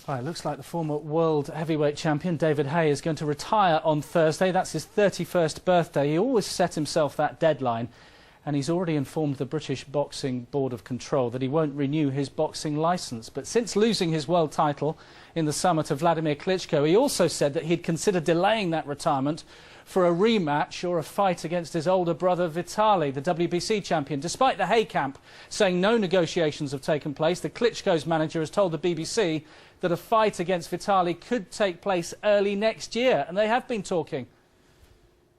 Right, looks like the former world heavyweight champion David Haye is going to retire on Thursday. That's his 31st birthday. He always set himself that deadline, and he's already informed the British Boxing Board of Control that he won't renew his boxing licence. But since losing his world title in the summer to Vladimir Klitschko, he also said that he'd consider delaying that retirement for a rematch or a fight against his older brother Vitaly, the WBC champion. Despite the Haye camp saying no negotiations have taken place, the Klitschko's manager has told the BBC that a fight against Vitaly could take place early next year, and they have been talking.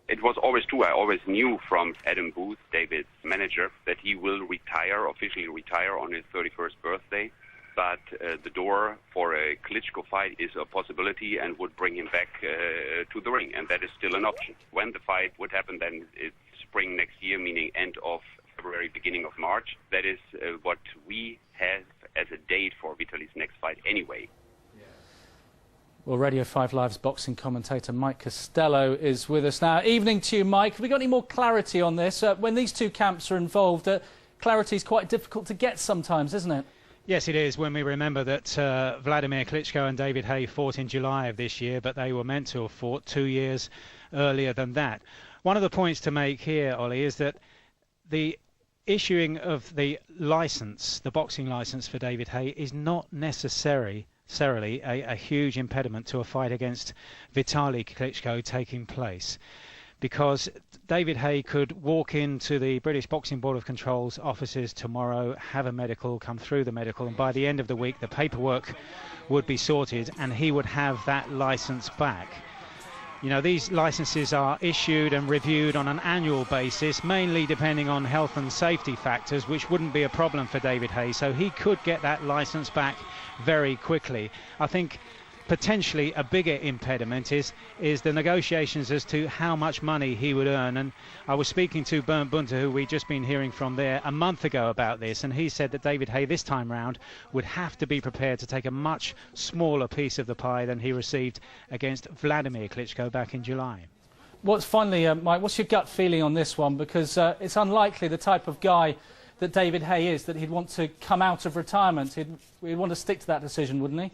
It was always true. I always knew from Adam Booth, David's manager, that he will retire, officially retire on his 31st birthday. But the door for a Klitschko fight is a possibility and would bring him back to the ring, and that is still an option. When the fight would happen, then it's spring next year, meaning end of February, beginning of March. That is what we have as a date for Vitaly's next fight anyway. Well, Radio 5 Live's boxing commentator Mike Costello is with us now. Evening to you, Mike. Have we got any more clarity on this? When these two camps are involved, clarity is quite difficult to get sometimes, isn't it? Yes, it is, when we remember that Vladimir Klitschko and David Haye fought in July of this year, but they were meant to have fought 2 years earlier than that. One of the points to make here, Ollie, is that the issuing of the licence, the boxing licence for David Haye, is not necessarily a huge impediment to a fight against Vitaly Klitschko taking place, because David Haye could walk into the British Boxing Board of Control's offices tomorrow, have a medical, come through the medical, and by the end of the week the paperwork would be sorted and he would have that licence back. You know, these licences are issued and reviewed on an annual basis, mainly depending on health and safety factors, which wouldn't be a problem for David Haye, so he could get that licence back very quickly. I think potentially a bigger impediment is the negotiations as to how much money he would earn. And I was speaking to Bernd, who we'd just been hearing from there a month ago about this, and he said that David Haye this time round would have to be prepared to take a much smaller piece of the pie than he received against Vladimir Klitschko back in July. Finally, Mike, what's your gut feeling on this one? Because it's unlikely the type of guy that David Haye is, that he'd want to come out of retirement. He'd want to stick to that decision, wouldn't he?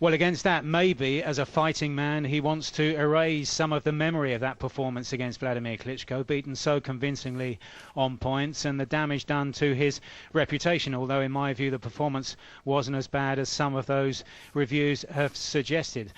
Well, against that, maybe, as a fighting man, he wants to erase some of the memory of that performance against Vladimir Klitschko, beaten so convincingly on points, and the damage done to his reputation, although in my view the performance wasn't as bad as some of those reviews have suggested.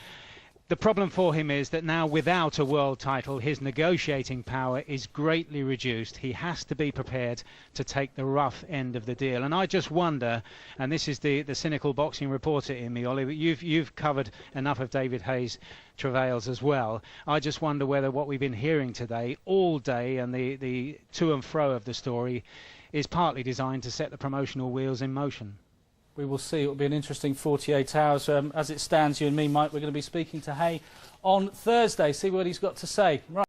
The problem for him is that now, without a world title, his negotiating power is greatly reduced. He has to be prepared to take the rough end of the deal. And I just wonder, and this is the cynical boxing reporter in me, Ollie, but you've covered enough of David Haye's travails as well. I just wonder whether what we've been hearing today all day, and the to and fro of the story, is partly designed to set the promotional wheels in motion. We will see. It will be an interesting 48 hours. As it stands, you and me, Mike, we're going to be speaking to Haye on Thursday, see what he's got to say. Right.